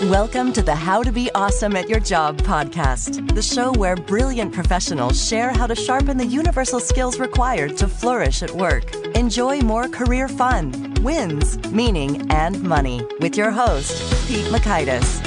Welcome to the How to Be Awesome at Your Job podcast, the show where brilliant professionals share how to sharpen the universal skills required to flourish at work. Enjoy more career fun, wins, meaning, and money with your host, Pete Makaitis.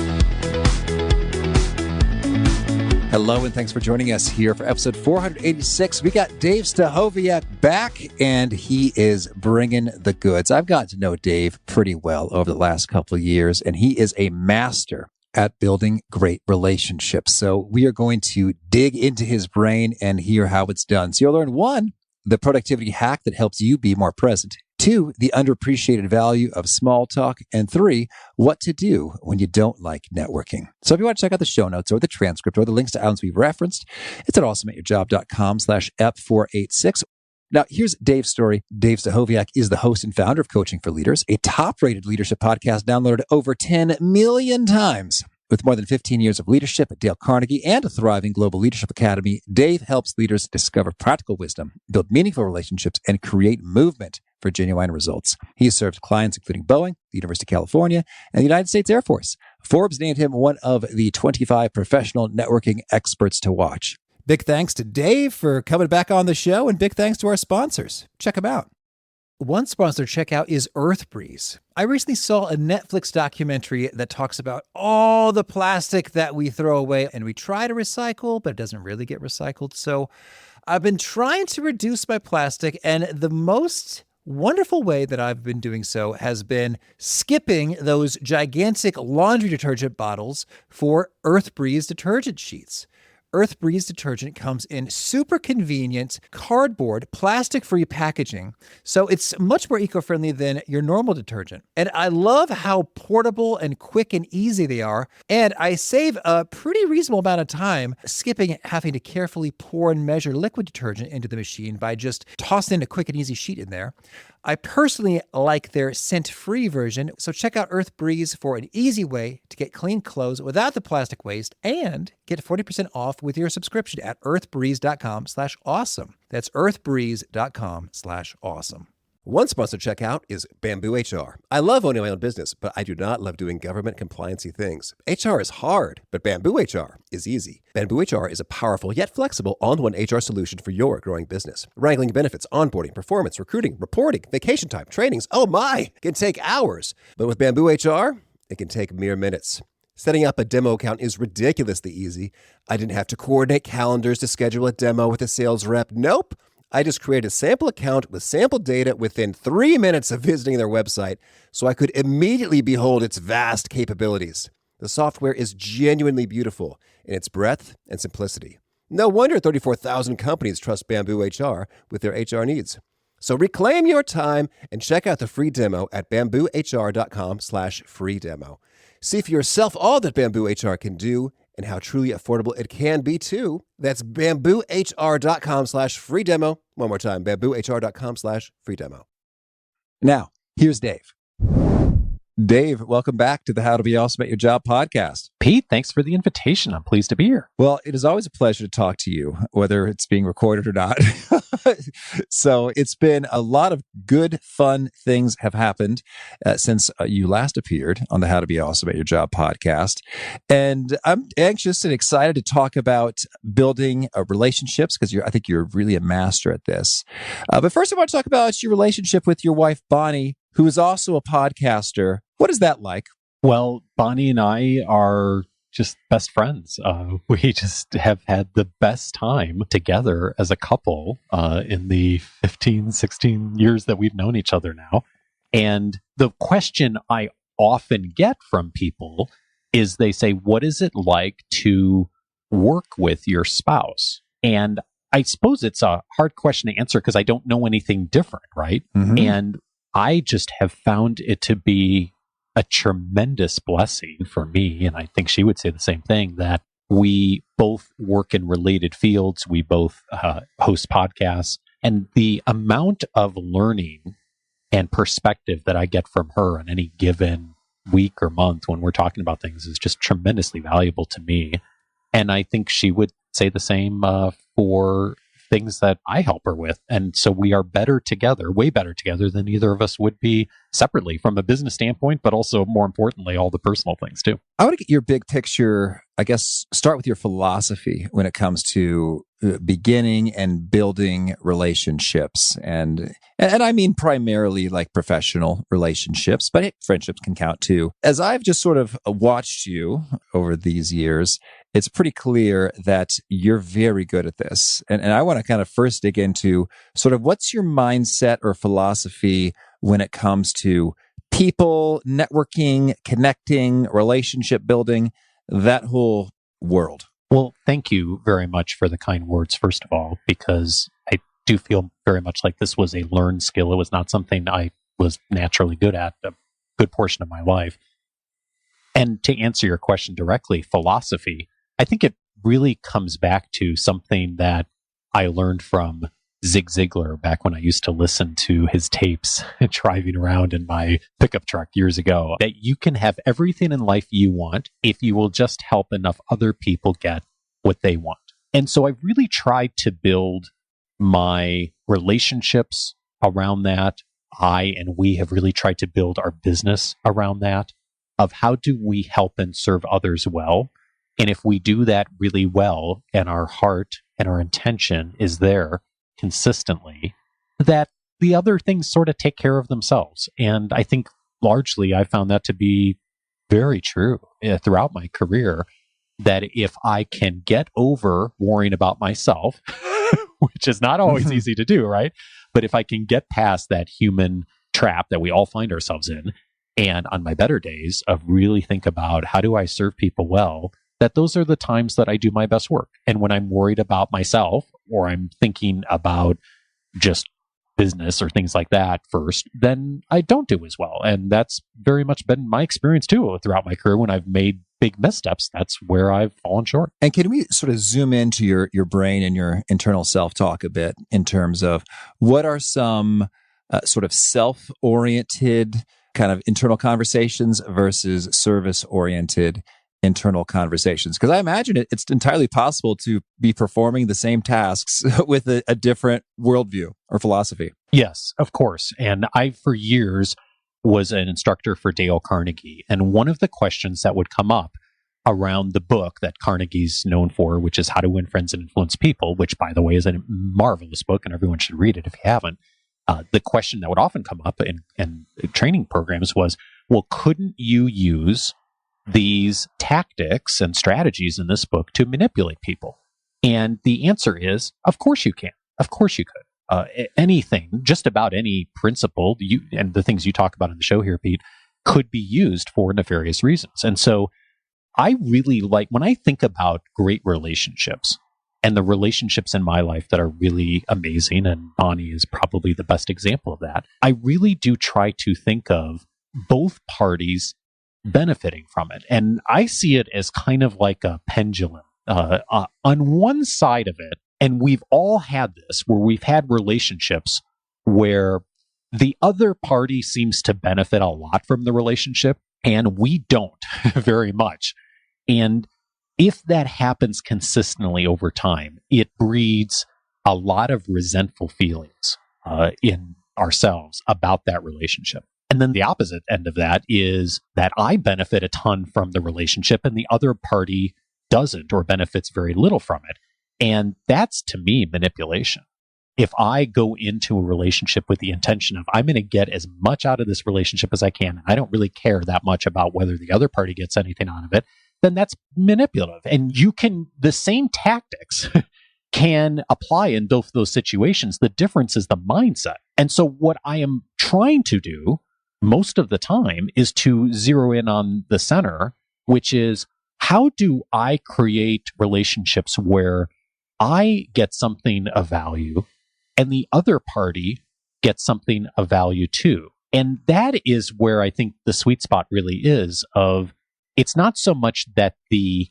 Hello, and thanks for joining us here for episode 486. We got Dave Stachowiak back, and he is bringing the goods. I've gotten to know Dave pretty well over the last couple of years, and he is a master at building great relationships. So we are going to dig into his brain and hear how it's done. So you'll learn, one, the productivity hack that helps you be more present. Two, the underappreciated value of small talk. And three, what to do when you don't like networking. So if you want to check out the show notes or the transcript or the links to items we've referenced, it's at awesomeatyourjob.com/ep486. Now, here's Dave's story. Dave Stachowiak is the host and founder of Coaching for Leaders, a top-rated leadership podcast downloaded over 10 million times. With more than 15 years of leadership at Dale Carnegie and a thriving global leadership academy, Dave helps leaders discover practical wisdom, build meaningful relationships, and create movement for genuine results. He has served clients including Boeing, the University of California, and the United States Air Force. Forbes named him one of the 25 professional networking experts to watch. Big thanks to Dave for coming back on the show, and big thanks to our sponsors. Check them out. One sponsor to check out is EarthBreeze. I recently saw a Netflix documentary that talks about all the plastic that we throw away and we try to recycle, but it doesn't really get recycled. So I've been trying to reduce my plastic, and the most wonderful way that I've been doing so has been skipping those gigantic laundry detergent bottles for EarthBreeze detergent sheets. EarthBreeze detergent comes in super convenient cardboard, plastic-free packaging, so it's much more eco-friendly than your normal detergent. And I love how portable and quick and easy they are, and I save a pretty reasonable amount of time skipping having to carefully pour and measure liquid detergent into the machine by just tossing a quick and easy sheet in there. I personally like their scent-free version, so check out EarthBreeze for an easy way to get clean clothes without the plastic waste and get 40% off with your subscription at earthbreeze.com/awesome. That's earthbreeze.com/awesome. One sponsor checkout is Bamboo HR. I love owning my own business, but I do not love doing government compliancy things. HR is hard, but Bamboo HR is easy. Bamboo HR is a powerful yet flexible all-in-one HR solution for your growing business. Wrangling benefits, onboarding, performance, recruiting, reporting, vacation time, trainings, oh my, can take hours. But with Bamboo HR, it can take mere minutes. Setting up a demo account is ridiculously easy. I didn't have to coordinate calendars to schedule a demo with a sales rep. Nope. I just created a sample account with sample data within 3 minutes of visiting their website, so I could immediately behold its vast capabilities. The software is genuinely beautiful in its breadth and simplicity. No wonder 34,000 companies trust Bamboo HR with their HR needs. So reclaim your time and check out the free demo at bamboohr.com/free demo. See for yourself all that Bamboo HR can do and how truly affordable it can be too. That's bamboohr.com/free demo. One more time, bamboohr.com/free demo. Now, here's Dave. Dave, welcome back to the How to Be Awesome at Your Job podcast. Pete, thanks for the invitation. I'm pleased to be here. Well, it is always a pleasure to talk to you, whether it's being recorded or not. So it's been a lot of good, fun things have happened since you last appeared on the How to Be Awesome at Your Job podcast. And I'm anxious and excited to talk about building relationships because I think you're really a master at this. But first, I want to talk about your relationship with your wife, Bonnie, who is also a podcaster. What is that like? Well, Bonnie and I are just best friends. We just have had the best time together as a couple in the 15, 16 years that we've known each other now. And the question I often get from people is they say, what is it like to work with your spouse? And I suppose it's a hard question to answer because I don't know anything different, right? Mm-hmm. And I just have found it to be a tremendous blessing for me, and I think she would say the same thing, that we both work in related fields. We both host podcasts, and the amount of learning and perspective that I get from her on any given week or month when we're talking about things is just tremendously valuable to me. And I think she would say the same for things that I help her with. And so we are better together, way better together than either of us would be separately from a business standpoint, but also more importantly, all the personal things too. I want to get your big picture, I guess, start with your philosophy when it comes to beginning and building relationships. And I mean primarily like professional relationships, but hey, friendships can count too. As I've just sort of watched you over these years, it's pretty clear that you're very good at this. And I want to kind of first dig into sort of what's your mindset or philosophy when it comes to people, networking, connecting, relationship building, that whole world. Well, thank you very much for the kind words, first of all, because I do feel very much like this was a learned skill. It was not something I was naturally good at a good portion of my life. And to answer your question directly, philosophy, I think it really comes back to something that I learned from Zig Ziglar back when I used to listen to his tapes driving around in my pickup truck years ago, that you can have everything in life you want if you will just help enough other people get what they want. And so I really tried to build my relationships around that. I and we have really tried to build our business around that, of how do we help and serve others well. And if we do that really well and our heart and our intention is there consistently, that the other things sort of take care of themselves. And I think largely I found that to be very true throughout my career, that if I can get over worrying about myself, which is not always easy to do, right? But if I can get past that human trap that we all find ourselves in, and on my better days of really think about how do I serve people well, that those are the times that I do my best work. And when I'm worried about myself, or I'm thinking about just business or things like that first, then I don't do as well. And that's very much been my experience too throughout my career. When I've made big missteps, that's where I've fallen short. And can we sort of zoom into your brain and your internal self-talk a bit in terms of what are some sort of self-oriented kind of internal conversations versus service-oriented internal conversations? Because I imagine it's entirely possible to be performing the same tasks with a different worldview or philosophy. Yes, of course. And I, for years, was an instructor for Dale Carnegie. And one of the questions that would come up around the book that Carnegie's known for, which is How to Win Friends and Influence People, which, by the way, is a marvelous book and everyone should read it if you haven't. The question that would often come up in training programs was, well, couldn't you use these tactics and strategies in this book to manipulate people? And the answer is, of course you can. Of course you could. Anything, just about any principle, and the things you talk about in the show here, Pete, could be used for nefarious reasons. And so I really like, when I think about great relationships and the relationships in my life that are really amazing, and Bonnie is probably the best example of that, I really do try to think of both parties benefiting from it. And I see it as kind of like a pendulum. On one side of it, and we've all had this, where we've had relationships where the other party seems to benefit a lot from the relationship, and we don't very much. And if that happens consistently over time, it breeds a lot of resentful feelings in ourselves about that relationship. And then the opposite end of that is that I benefit a ton from the relationship and the other party doesn't, or benefits very little from it. And that's, to me, manipulation. If I go into a relationship with the intention of, I'm going to get as much out of this relationship as I can, and I don't really care that much about whether the other party gets anything out of it, then that's manipulative. And the same tactics can apply in both those situations. The difference is the mindset. And so what I am trying to do most of the time is to zero in on the center, which is, how do I create relationships where I get something of value and the other party gets something of value too? And that is where I think the sweet spot really is of, it's not so much that the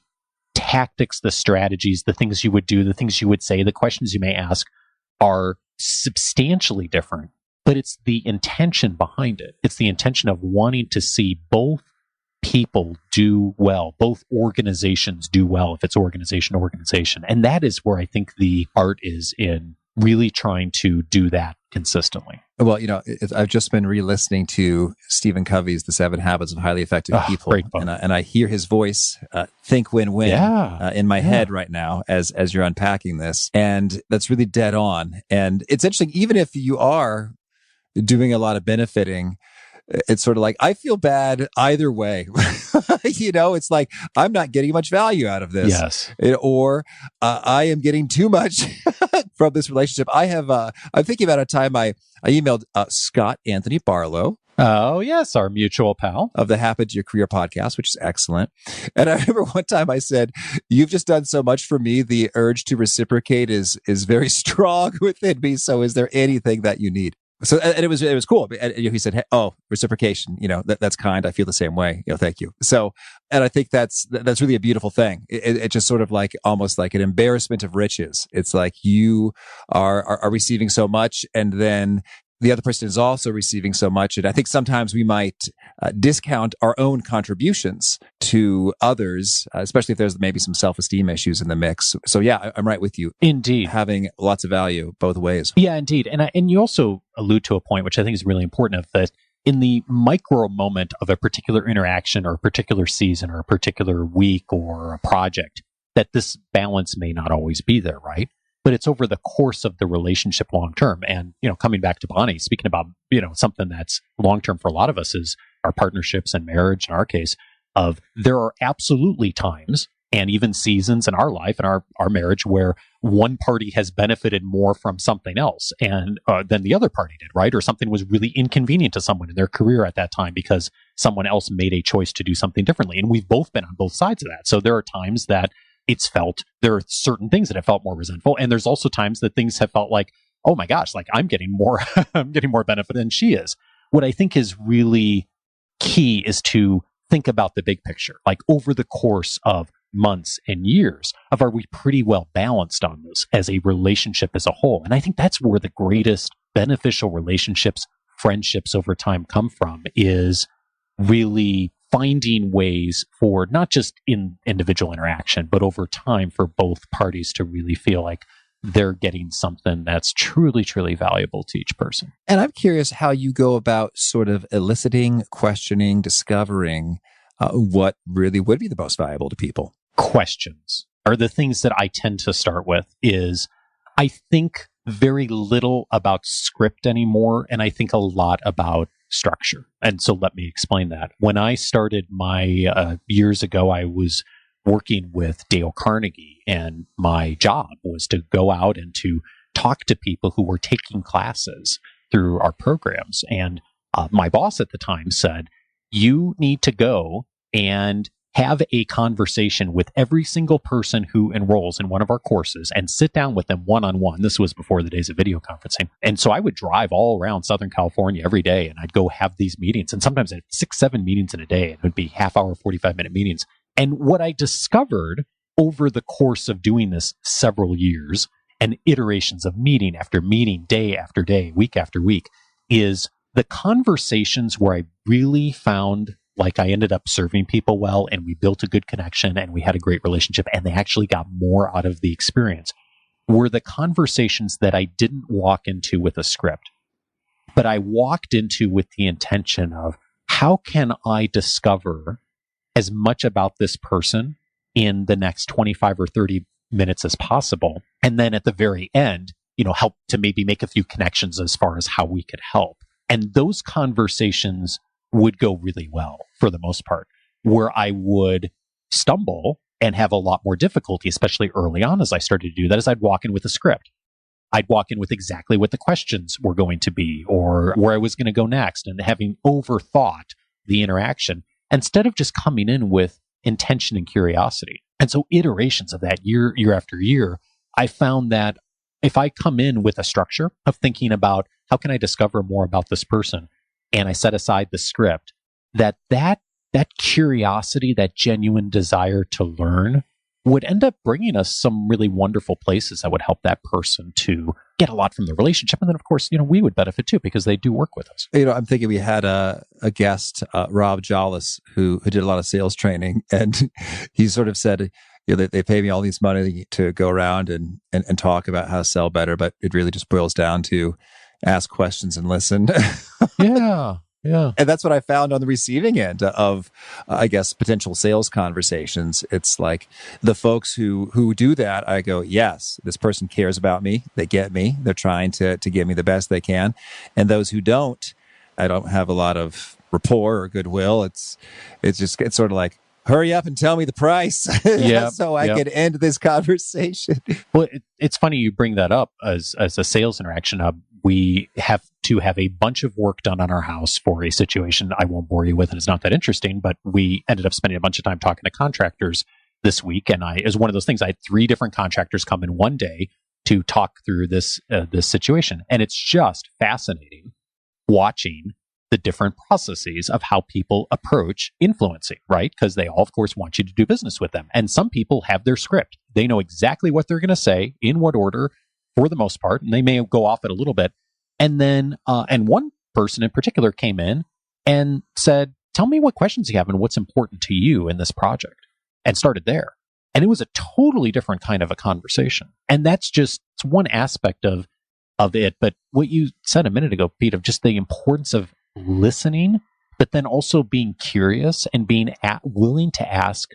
tactics, the strategies, the things you would do, the things you would say, the questions you may ask are substantially different, but it's the intention behind it. It's the intention of wanting to see both people do well, both organizations do well if it's organization to organization. And that is where I think the art is in really trying to do that consistently. Well, I've just been re-listening to Stephen Covey's The 7 Habits of Highly Effective People, and I hear his voice, think win-win, in my head right now as you're unpacking this, and that's really dead on. And it's interesting, even if you are doing a lot of benefiting, it's sort of like, I feel bad either way. It's like, I'm not getting much value out of this. Yes. Or I am getting too much from this relationship. I'm thinking about a time I emailed Scott Anthony Barlow. Oh, yes, our mutual pal. Of the Happen to Your Career podcast, which is excellent. And I remember one time I said, you've just done so much for me. The urge to reciprocate is very strong within me. So is there anything that you need? So, and it was cool. And he said, hey, "Oh, reciprocation, that's kind. I feel the same way. Thank you." So, and I think that's really a beautiful thing. It just sort of like almost like an embarrassment of riches. It's like you are receiving so much, and then the other person is also receiving so much. And I think sometimes we might discount our own contributions to others, especially if there's maybe some self-esteem issues in the mix. So yeah, I'm right with you. Indeed. Having lots of value both ways. Yeah, indeed. And you also allude to a point, which I think is really important, of that in the micro moment of a particular interaction or a particular season or a particular week or a project, that this balance may not always be there, right? But it's over the course of the relationship long term. And, coming back to Bonnie, speaking about, something that's long term for a lot of us is our partnerships and marriage, in our case, of there are absolutely times and even seasons in our life and our marriage where one party has benefited more from something else and than the other party did, right? Or something was really inconvenient to someone in their career at that time because someone else made a choice to do something differently. And we've both been on both sides of that. So there are times that there are certain things that have felt more resentful. And there's also times that things have felt like, oh my gosh, like I'm getting more benefit than she is. What I think is really key is to think about the big picture, like over the course of months and years are we pretty well balanced on this as a relationship as a whole? And I think that's where the greatest beneficial relationships, friendships over time come from, is really finding ways for not just in individual interaction, but over time for both parties to really feel like they're getting something that's truly, truly valuable to each person. And I'm curious how you go about sort of eliciting, questioning, discovering what really would be the most valuable to people. Questions are the things that I tend to start with. Is I think very little about script anymore, and I think a lot about structure. And so let me explain that. When I started my years ago, I was working with Dale Carnegie, and my job was to go out and to talk to people who were taking classes through our programs. And my boss at the time said, you need to go and have a conversation with every single person who enrolls in one of our courses and sit down with them one-on-one. This was before the days of video conferencing. And so I would drive all around Southern California every day, and I'd go have these meetings. And sometimes I had 6-7 meetings in a day. It would be half-hour, 45-minute meetings. And what I discovered over the course of doing this several years and iterations of meeting after meeting, day after day, week after week, is the conversations where I really found like I ended up serving people well, and we built a good connection, and we had a great relationship, and they actually got more out of the experience, were the conversations that I didn't walk into with a script, but I walked into with the intention of, how can I discover as much about this person in the next 25 or 30 minutes as possible? And then at the very end, help to maybe make a few connections as far as how we could help. And those conversations would go really well for the most part. Where I would stumble and have a lot more difficulty, especially early on as I started to do that, is I'd walk in with a script. I'd walk in with exactly what the questions were going to be or where I was going to go next, and having overthought the interaction instead of just coming in with intention and curiosity. And so iterations of that year after year, I found that if I come in with a structure of thinking about how can I discover more about this person, and I set aside the script, that curiosity, that genuine desire to learn would end up bringing us some really wonderful places that would help that person to get a lot from the relationship. And then, of course, we would benefit too because they do work with us. I'm thinking we had a guest, Rob Jollis, who did a lot of sales training. And he sort of said, they pay me all this money to go around and talk about how to sell better. But it really just boils down to ask questions and listen. Yeah. Yeah. And that's what I found on the receiving end of, I guess, potential sales conversations. It's like the folks who do that, I go, yes, this person cares about me. They get me. They're trying to give me the best they can. And those who don't, I don't have a lot of rapport or goodwill. It's sort of like, hurry up and tell me the price so I can end this conversation. Well, it's funny you bring that up as a sales interaction. We have to have a bunch of work done on our house for a situation I won't bore you with, and it's not that interesting, but we ended up spending a bunch of time talking to contractors this week. And it was one of those things. I had 3 different contractors come in one day to talk through this situation. And it's just fascinating watching the different processes of how people approach influencing, right? Because they all, of course, want you to do business with them. And some people have their script. They know exactly what they're going to say, in what order, for the most part, and they may go off it a little bit. And then, and one person in particular came in and said, tell me what questions you have and what's important to you in this project, and started there. And it was a totally different kind of a conversation. And that's just one aspect of it. But what you said a minute ago, Pete, of just the importance of listening, but then also being curious and being willing to ask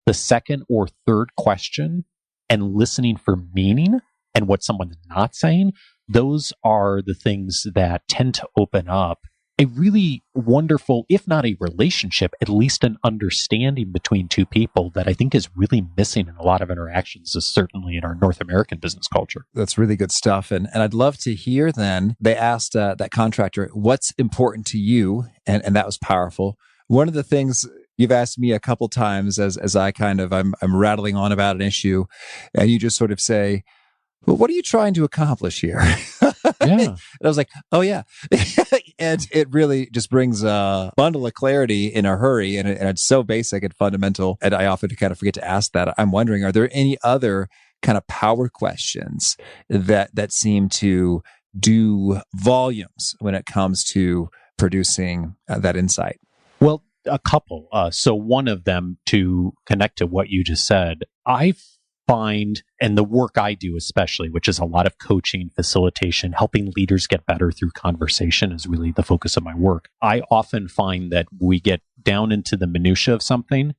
the second or third question and listening for meaning and what someone's not saying, those are the things that tend to open up a really wonderful, if not a relationship, at least an understanding between two people that I think is really missing in a lot of interactions, certainly in our North American business culture. That's really good stuff. And I'd love to hear then, they asked that contractor, what's important to you? And that was powerful. One of the things you've asked me a couple times as I I'm rattling on about an issue, and you just sort of say, well, what are you trying to accomplish here? Yeah. And I was like, oh, yeah. And it really just brings a bundle of clarity in a hurry. And it's so basic and fundamental. And I often kind of forget to ask that. I'm wondering, are there any other kind of power questions that seem to do volumes when it comes to producing that insight? Well, a couple. So one of them, to connect to what you just said, I find, and the work I do especially, which is a lot of coaching, facilitation, helping leaders get better through conversation is really the focus of my work. I often find that we get down into the minutia of something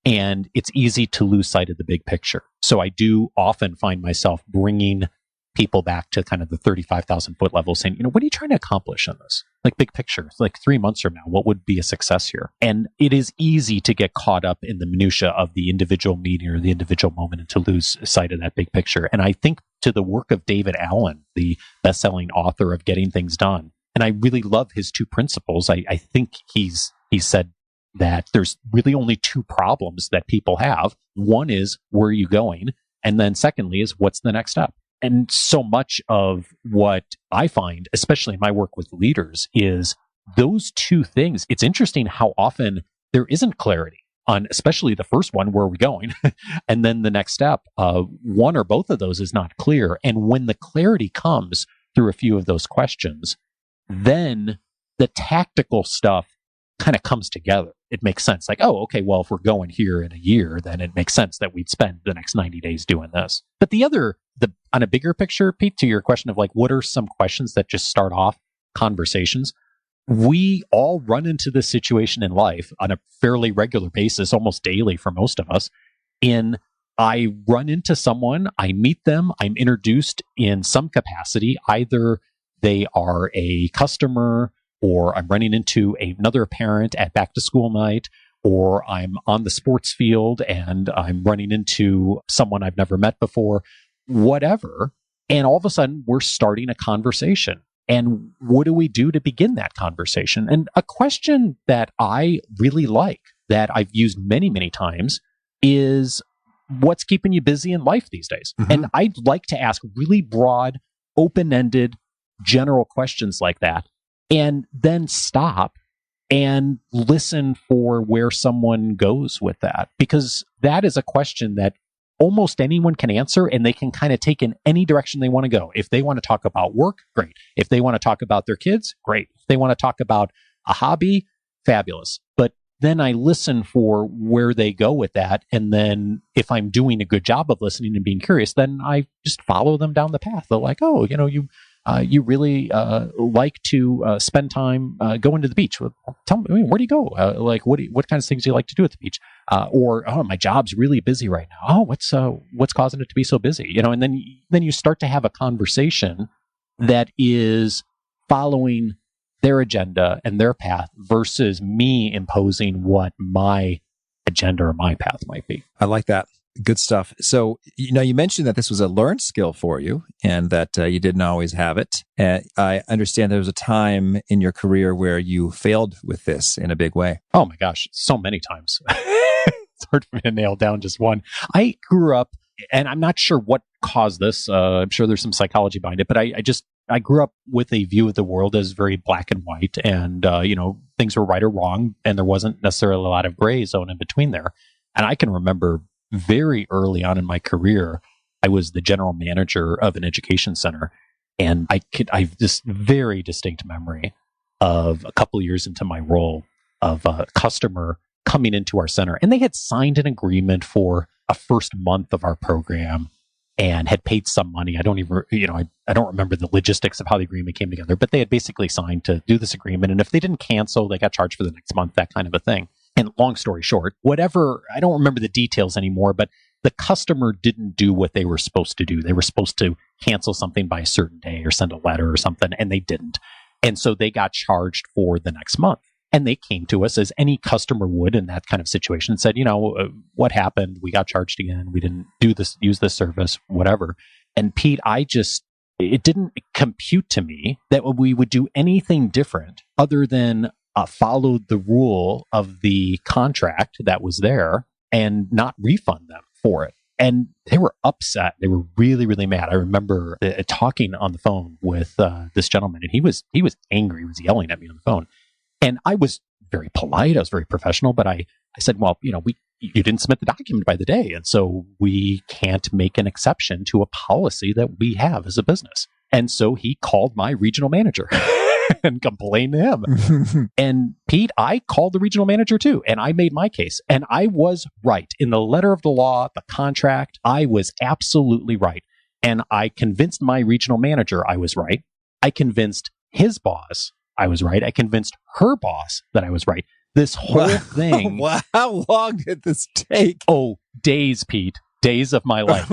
and it's easy to lose sight of the big picture. So I do often find myself bringing people back to kind of the 35,000 foot level saying, what are you trying to accomplish in this? Like big picture, like 3 months from now, what would be a success here? And it is easy to get caught up in the minutia of the individual meeting or the individual moment and to lose sight of that big picture. And I think to the work of David Allen, the best-selling author of Getting Things Done, and I really love his 2 principles. I think he said that there's really only 2 problems that people have. One is, where are you going? And then secondly is, what's the next step? And so much of what I find, especially in my work with leaders, is those 2 things. It's interesting how often there isn't clarity on, especially the first one, where are we going? And then the next step, one or both of those is not clear. And when the clarity comes through a few of those questions, then the tactical stuff kind of comes together. It makes sense. Like, oh, okay, well, if we're going here in a year, then it makes sense that we'd spend the next 90 days doing this. But on a bigger picture, Pete, to your question of like, what are some questions that just start off conversations? We all run into this situation in life on a fairly regular basis, almost daily for most of us. I run into someone, I meet them, I'm introduced in some capacity. Either they are a customer, or I'm running into another parent at back to school night, or I'm on the sports field and I'm running into someone I've never met before, whatever. And all of a sudden we're starting a conversation. And what do we do to begin that conversation? And a question that I really like, that I've used many, many times, is what's keeping you busy in life these days? Mm-hmm. And I'd like to ask really broad, open-ended, general questions like that, and then stop and listen for where someone goes with that. Because that is a question that almost anyone can answer, and they can kind of take in any direction they want to go. If they want to talk about work, great. If they want to talk about their kids, great. If they want to talk about a hobby, fabulous. But then I listen for where they go with that. And then if I'm doing a good job of listening and being curious, then I just follow them down the path. They're like, oh, you really like to spend time going to the beach. Well, tell me, where do you go? What kinds of things do you like to do at the beach? Or, oh, my job's really busy right now. Oh, what's causing it to be so busy? And then you start to have a conversation that is following their agenda and their path versus me imposing what my agenda or my path might be. I like that. Good stuff. So, you mentioned that this was a learned skill for you and that you didn't always have it. I understand there was a time in your career where you failed with this in a big way. Oh my gosh, so many times. It's hard for me to nail down just one. I grew up, and I'm not sure what caused this. I'm sure there's some psychology behind it, but I grew up with a view of the world as very black and white, and things were right or wrong, and there wasn't necessarily a lot of gray zone in between there. And I can remember very early on in my career, I was the general manager of an education center, and I've this very distinct memory of a couple of years into my role of a customer coming into our center, and they had signed an agreement for a first month of our program and had paid some money. I don't even, I don't remember the logistics of how the agreement came together, but they had basically signed to do this agreement. And if they didn't cancel, they got charged for the next month, that kind of a thing. And long story short, whatever, I don't remember the details anymore, but the customer didn't do what they were supposed to do. They were supposed to cancel something by a certain day or send a letter or something, and they didn't. And so they got charged for the next month. And they came to us as any customer would in that kind of situation and said, what happened? We got charged again. We didn't use this service, whatever. And Pete, it didn't compute to me that we would do anything different other than follow the rule of the contract that was there and not refund them for it. And they were upset. They were really, really mad. I remember talking on the phone with this gentleman, and he was angry. He was yelling at me on the phone. And I was very polite. I was very professional, but I said, well, you didn't submit the document by the day. And so we can't make an exception to a policy that we have as a business. And so he called my regional manager and complained to him. And Pete, I called the regional manager too. And I made my case. And I was right. In the letter of the law, the contract, I was absolutely right. And I convinced my regional manager I was right. I convinced his boss I was right. I convinced her boss that I was right. This whole thing. Wow. How long did this take? Oh, days, Pete. Days of my life.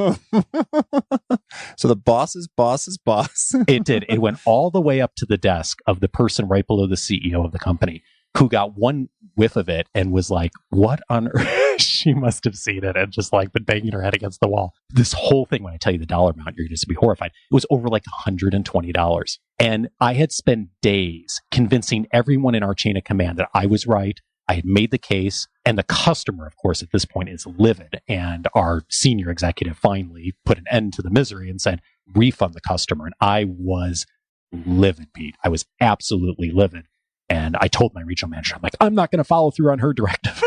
So the boss's boss's boss. It did. It went all the way up to the desk of the person right below the CEO of the company, who got one whiff of it and was like, what on earth? She must have seen it and just been banging her head against the wall. This whole thing, when I tell you the dollar amount, you're going to be horrified. It was over $120. And I had spent days convincing everyone in our chain of command that I was right. I had made the case. And the customer, of course, at this point is livid. And our senior executive finally put an end to the misery and said, refund the customer. And I was livid, Pete. I was absolutely livid. And I told my regional manager, I'm not going to follow through on her directive.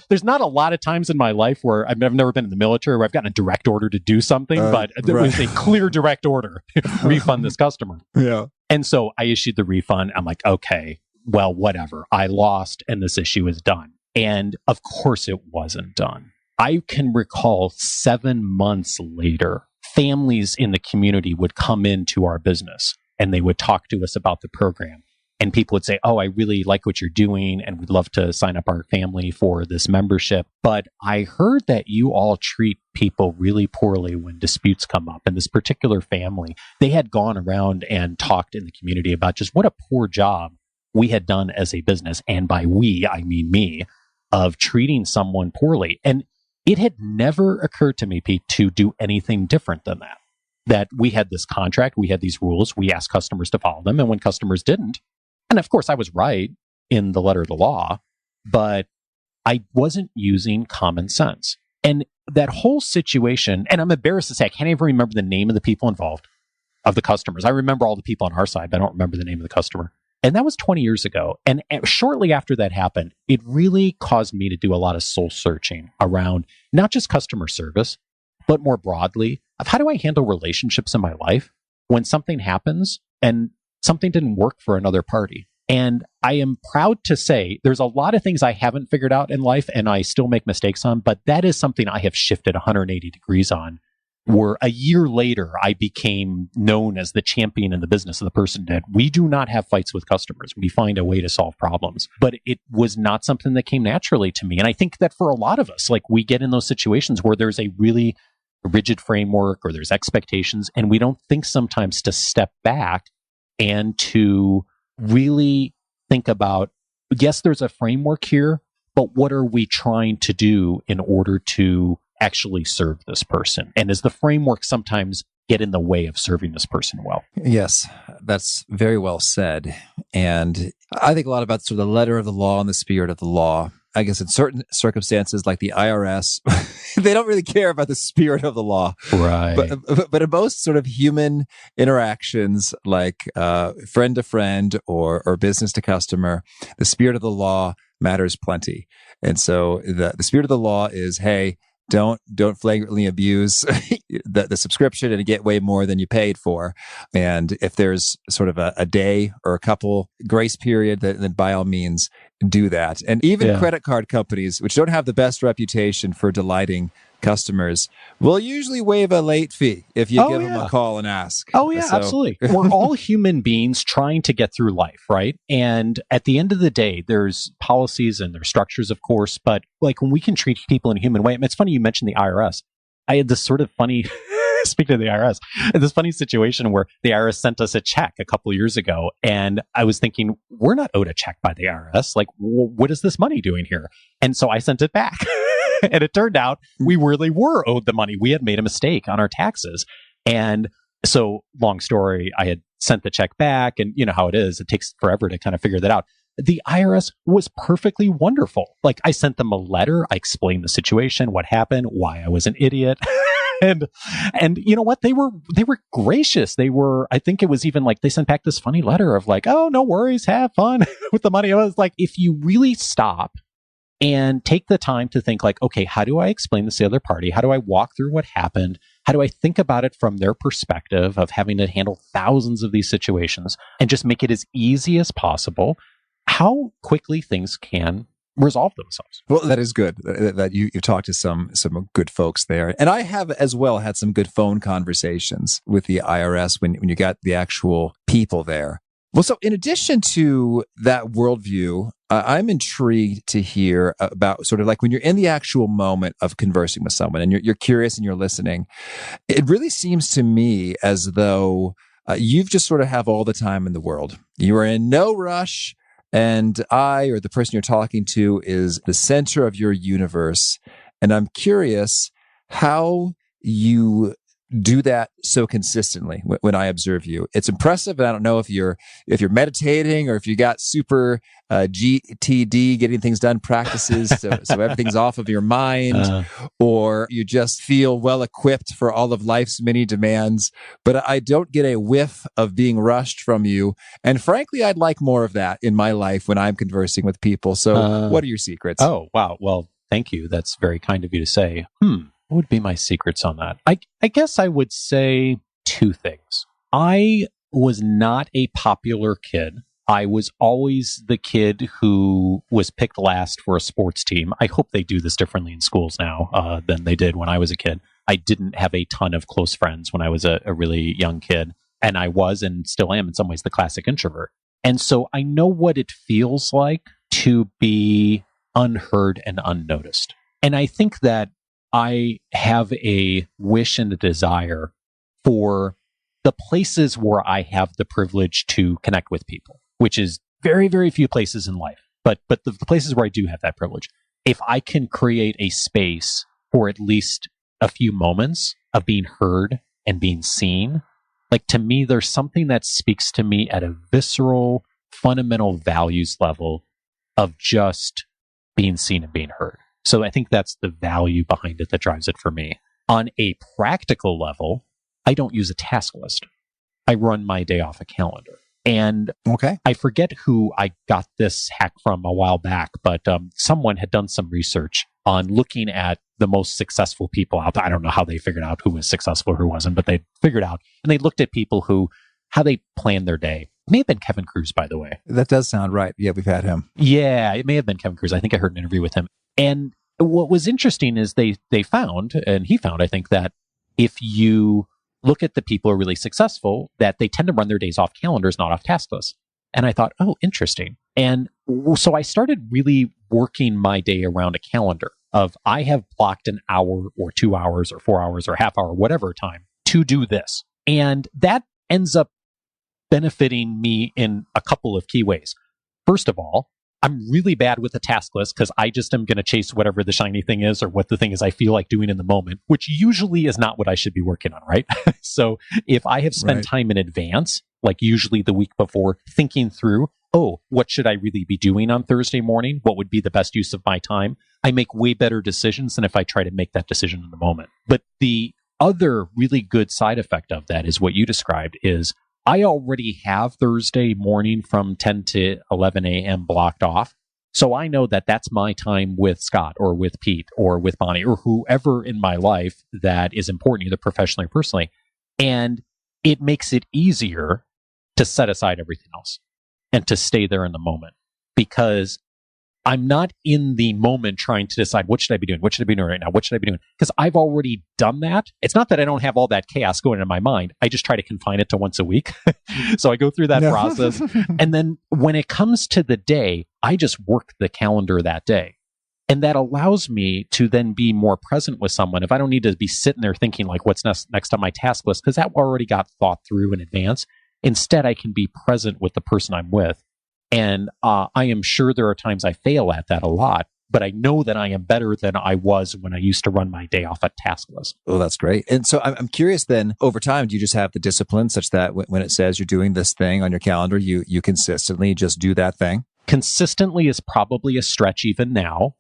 There's not a lot of times in my life where I've never been in the military where I've gotten a direct order to do something, but there was a clear direct order, refund this customer. Yeah. And so I issued the refund. I'm like, okay, well, whatever. I lost and this issue is done. And of course it wasn't done. I can recall 7 months later, families in the community would come into our business and they would talk to us about the program. And people would say, oh, I really like what you're doing and we'd love to sign up our family for this membership. But I heard that you all treat people really poorly when disputes come up. And this particular family, they had gone around and talked in the community about just what a poor job we had done as a business. And by we, I mean me, of treating someone poorly. And it had never occurred to me, Pete, to do anything different than that. That we had this contract, we had these rules, we asked customers to follow them. And when customers didn't, and of course, I was right in the letter of the law, but I wasn't using common sense. And that whole situation, and I'm embarrassed to say, I can't even remember the name of the people involved, of the customers. I remember all the people on our side, but I don't remember the name of the customer. And that was 20 years ago. And shortly after that happened, it really caused me to do a lot of soul searching around not just customer service, but more broadly of how do I handle relationships in my life when something happens and something didn't work for another party. And I am proud to say there's a lot of things I haven't figured out in life and I still make mistakes on, but that is something I have shifted 180 degrees on, where a year later, I became known as the champion in the business of the person that we do not have fights with customers. We find a way to solve problems. But it was not something that came naturally to me. And I think that for a lot of us, like we get in those situations where there's a really rigid framework or there's expectations, and we don't think sometimes to step back and to really think about, yes, there's a framework here, but what are we trying to do in order to actually serve this person? And does the framework sometimes get in the way of serving this person well? Yes, that's very well said. And I think a lot about sort of the letter of the law and the spirit of the law. I guess in certain circumstances, like the IRS, they don't really care about the spirit of the law. Right. But in most sort of human interactions, like friend to friend or business to customer, the spirit of the law matters plenty. And so the spirit of the law is, hey, don't flagrantly abuse the subscription and get way more than you paid for. And if there's sort of a day or a couple grace period, then by all means do that. And even credit card companies, which don't have the best reputation for delighting customers, will usually waive a late fee if you give them a call and ask. Oh, yeah, absolutely. We're all human beings trying to get through life, right? And at the end of the day, there's policies and there's structures, of course, but like when we can treat people in a human way, I mean, it's funny you mentioned the IRS. I had this sort of funny, speaking of the IRS, this funny situation where the IRS sent us a check a couple of years ago. And I was thinking, we're not owed a check by the IRS. Like, what is this money doing here? And so I sent it back. And it turned out we really were owed the money. We had made a mistake on our taxes. And so, long story, I had sent the check back. And you know how it is. It takes forever to kind of figure that out. The IRS was perfectly wonderful. Like, I sent them a letter. I explained the situation, what happened, why I was an idiot. And you know what? They were gracious. They were, I think it was even like they sent back this funny letter of like, oh, no worries, have fun with the money. I was like, if you really stop and take the time to think like, okay, how do I explain this to the other party? How do I walk through what happened? How do I think about it from their perspective of having to handle thousands of these situations and just make it as easy as possible? How quickly things can resolve themselves. Well, that is good that you talked to some good folks there. And I have as well had some good phone conversations with the IRS when you got the actual people there. Well, so in addition to that worldview, I'm intrigued to hear about sort of like when you're in the actual moment of conversing with someone and you're curious and you're listening, it really seems to me as though you've just sort of have all the time in the world. You are in no rush. And I, or the person you're talking to, is the center of your universe. And I'm curious how you do that so consistently when I observe you. It's impressive. And I don't know if you're meditating or if you got super GTD, getting things done practices, so everything's off of your mind, or you just feel well equipped for all of life's many demands. But I don't get a whiff of being rushed from you. And frankly, I'd like more of that in my life when I'm conversing with people. So what are your secrets? Oh, wow. Well, thank you. That's very kind of you to say. What would be my secrets on that? I guess I would say two things. I was not a popular kid. I was always the kid who was picked last for a sports team. I hope they do this differently in schools now than they did when I was a kid. I didn't have a ton of close friends when I was a really young kid. And I was and still am in some ways the classic introvert. And so I know what it feels like to be unheard and unnoticed. And I think that I have a wish and a desire for the places where I have the privilege to connect with people, which is very, very few places in life. But the places where I do have that privilege, if I can create a space for at least a few moments of being heard and being seen, like to me, there's something that speaks to me at a visceral, fundamental values level of just being seen and being heard. So I think that's the value behind it that drives it for me. On a practical level, I don't use a task list. I run my day off a calendar. And Okay. I forget who I got this hack from a while back, but someone had done some research on looking at the most successful people out there. I don't know how they figured out who was successful or who wasn't, but they figured out, and they looked at people how they planned their day. It may have been Kevin Cruz, by the way. That does sound right. Yeah, we've had him. Yeah, it may have been Kevin Cruz. I think I heard an interview with him. And what was interesting is they found, and he found, I think, that if you look at the people who are really successful, that they tend to run their days off calendars, not off task lists. And I thought, oh, interesting. And so I started really working my day around a calendar of I have blocked an hour or 2 hours or 4 hours or a half hour, whatever time to do this. And that ends up benefiting me in a couple of key ways. First of all, I'm really bad with a task list because I just am going to chase whatever the shiny thing is or what the thing is I feel like doing in the moment, which usually is not what I should be working on, right? So if I have spent time in advance, like usually the week before, thinking through, oh, what should I really be doing on Thursday morning? What would be the best use of my time? I make way better decisions than if I try to make that decision in the moment. But the other really good side effect of that is what you described is I already have Thursday morning from 10 to 11 a.m. blocked off. So I know that that's my time with Scott or with Pete or with Bonnie or whoever in my life that is important, either professionally or personally. And it makes it easier to set aside everything else and to stay there in the moment because I'm not in the moment trying to decide what should I be doing? What should I be doing right now? What should I be doing? Because I've already done that. It's not that I don't have all that chaos going in my mind. I just try to confine it to once a week. So I go through that process. And then when it comes to the day, I just work the calendar that day. And that allows me to then be more present with someone. If I don't need to be sitting there thinking like what's next on my task list, because that already got thought through in advance. Instead, I can be present with the person I'm with. And I am sure there are times I fail at that a lot, but I know that I am better than I was when I used to run my day off a task list. Oh, that's great. And so I'm curious then, over time, do you just have the discipline such that when it says you're doing this thing on your calendar, you consistently just do that thing? Consistently is probably a stretch even now.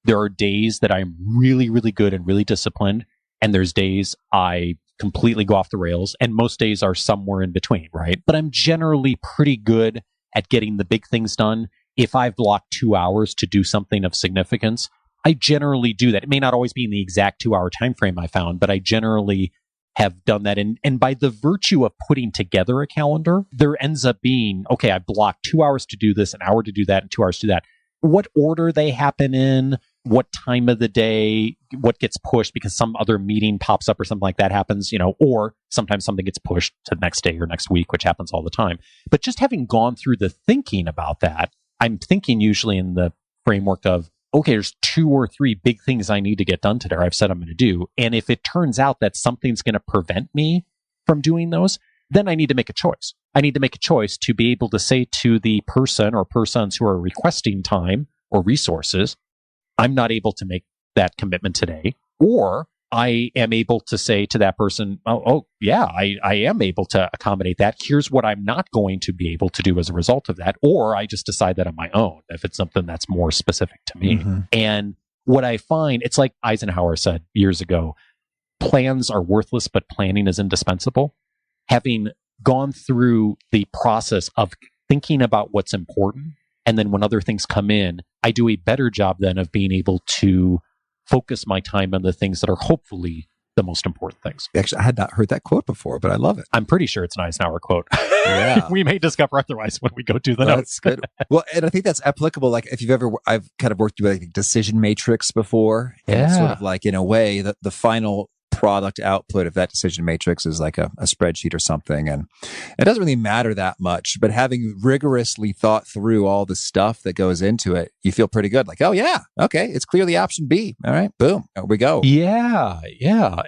There are days that I'm really, really good and really disciplined. And there's days I completely go off the rails. And most days are somewhere in between, right? But I'm generally pretty good at getting the big things done. If I've blocked 2 hours to do something of significance, I generally do that. It may not always be in the exact 2 hour time frame I found, but I generally have done that. And by the virtue of putting together a calendar, there ends up being, okay, I blocked 2 hours to do this, an hour to do that, and 2 hours to do that. What order they happen in, what time of the day, what gets pushed because some other meeting pops up or something like that happens, or sometimes something gets pushed to the next day or next week, which happens all the time. But just having gone through the thinking about that, I'm thinking usually in the framework of, okay, there's 2 or 3 big things I need to get done today, or I've said I'm going to do. And if it turns out that something's going to prevent me from doing those, then I need to make a choice. I need to make a choice to be able to say to the person or persons who are requesting time or resources, I'm not able to make that commitment today. Or I am able to say to that person, yeah, I am able to accommodate that. Here's what I'm not going to be able to do as a result of that. Or I just decide that on my own if it's something that's more specific to me. Mm-hmm. And what I find, it's like Eisenhower said years ago, plans are worthless, but planning is indispensable. Having gone through the process of thinking about what's important, and then when other things come in, I do a better job then of being able to focus my time on the things that are hopefully the most important things. Actually, I had not heard that quote before, but I love it. I'm pretty sure it's an Eisenhower quote. Yeah. We may discover otherwise when we go do the notes. That's good. Well, and I think that's applicable. Like if I've kind of worked with like decision matrix before. And it's sort of like in a way the final product output of that decision matrix is like a spreadsheet or something. And it doesn't really matter that much, but having rigorously thought through all the stuff that goes into it, you feel pretty good. Like, oh yeah, okay, it's clearly option B. All right, boom, there we go. Yeah.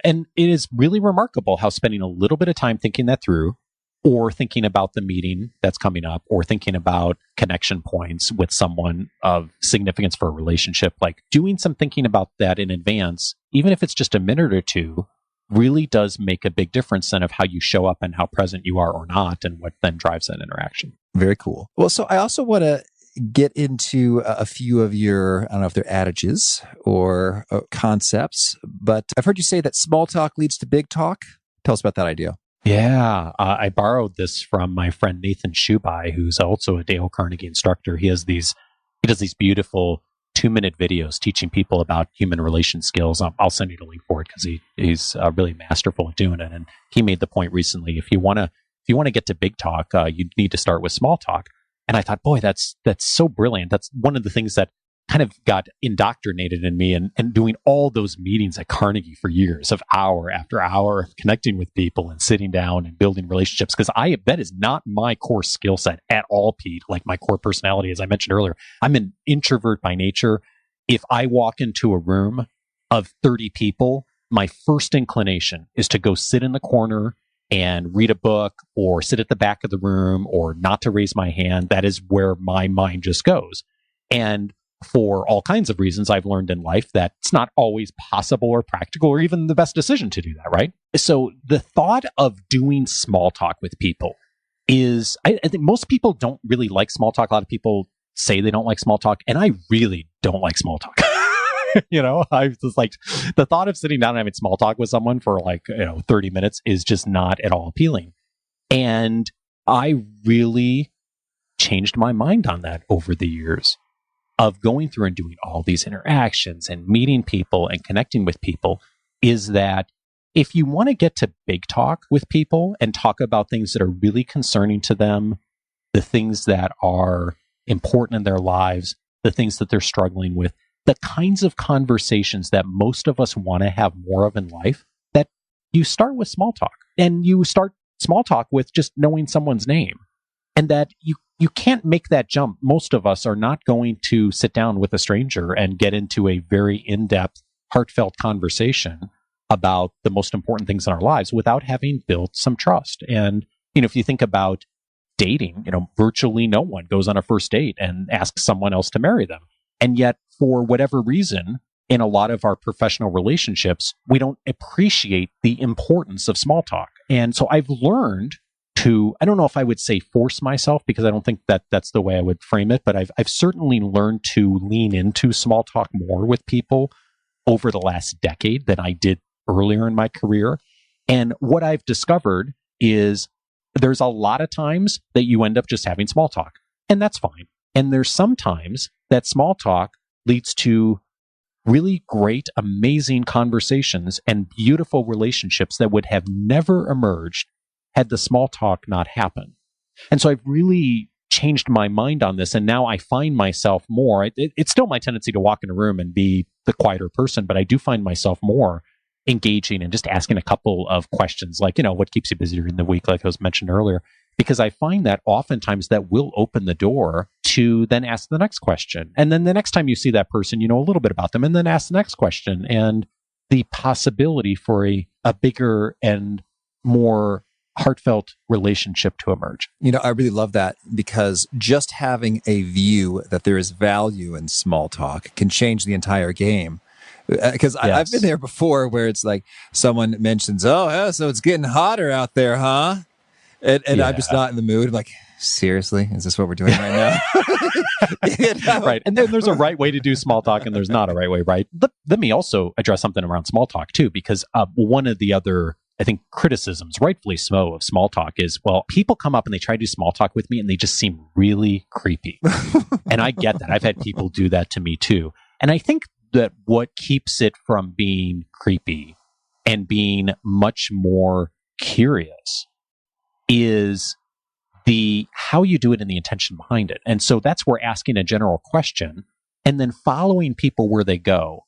And it is really remarkable how spending a little bit of time thinking that through, or thinking about the meeting that's coming up, or thinking about connection points with someone of significance for a relationship, like doing some thinking about that in advance, even if it's just a minute or two, really does make a big difference then of how you show up and how present you are or not, and what then drives that interaction. Very cool. Well, so I also want to get into a few of your, I don't know if they're adages or concepts, but I've heard you say that small talk leads to big talk. Tell us about that idea. Yeah, I borrowed this from my friend Nathan Shubai, who's also a Dale Carnegie instructor. He does these beautiful 2-minute videos teaching people about human relation skills. I'll send you the link for it because he's really masterful at doing it. And he made the point recently: if you want to get to big talk, you need to start with small talk. And I thought, boy, that's so brilliant. That's one of the things that kind of got indoctrinated in me, and doing all those meetings at Carnegie for years of hour after hour of connecting with people and sitting down and building relationships. Because that is not my core skill set at all, Pete. Like my core personality, as I mentioned earlier, I'm an introvert by nature. If I walk into a room of 30 people, my first inclination is to go sit in the corner and read a book, or sit at the back of the room, or not to raise my hand. That is where my mind just goes. And for all kinds of reasons, I've learned in life that it's not always possible or practical or even the best decision to do that, right? So the thought of doing small talk with people is, I think most people don't really like small talk. A lot of people say they don't like small talk, and I really don't like small talk. I was like, the thought of sitting down and having small talk with someone for 30 minutes is just not at all appealing. And I really changed my mind on that over the years of going through and doing all these interactions and meeting people and connecting with people, is that if you want to get to big talk with people and talk about things that are really concerning to them, the things that are important in their lives, the things that they're struggling with, the kinds of conversations that most of us want to have more of in life, that you start with small talk. And you start small talk with just knowing someone's name. And that you can't make that jump. Most of us are not going to sit down with a stranger and get into a very in-depth, heartfelt conversation about the most important things in our lives without having built some trust. And, if you think about dating, virtually no one goes on a first date and asks someone else to marry them. And yet, for whatever reason, in a lot of our professional relationships, we don't appreciate the importance of small talk. And so I've learned to, I don't know if I would say force myself, because I don't think that that's the way I would frame it, but I've certainly learned to lean into small talk more with people over the last decade than I did earlier in my career. And what I've discovered is there's a lot of times that you end up just having small talk, and that's fine. And there's sometimes that small talk leads to really great, amazing conversations and beautiful relationships that would have never emerged had the small talk not happened. And so I've really changed my mind on this. And now I find myself more, it's still my tendency to walk in a room and be the quieter person, but I do find myself more engaging and just asking a couple of questions like, what keeps you busy during the week, like I was mentioned earlier, because I find that oftentimes that will open the door to then ask the next question. And then the next time you see that person, you know a little bit about them, and then ask the next question. And the possibility for a bigger and more heartfelt relationship to emerge. I really love that, because just having a view that there is value in small talk can change the entire game. Because yes. I've been there before where it's like someone mentions, oh, yeah, so it's getting hotter out there, huh? And yeah. I'm just not in the mood. I'm like, seriously? Is this what we're doing right now? Right. And then there's a right way to do small talk, and there's not a right way, right? Let me also address something around small talk, too, because one of the other, I think, criticisms, rightfully so, of small talk is, well, people come up and they try to do small talk with me and they just seem really creepy. And I get that. I've had people do that to me too. And I think that what keeps it from being creepy and being much more curious is how you do it and the intention behind it. And so that's where asking a general question and then following people where they go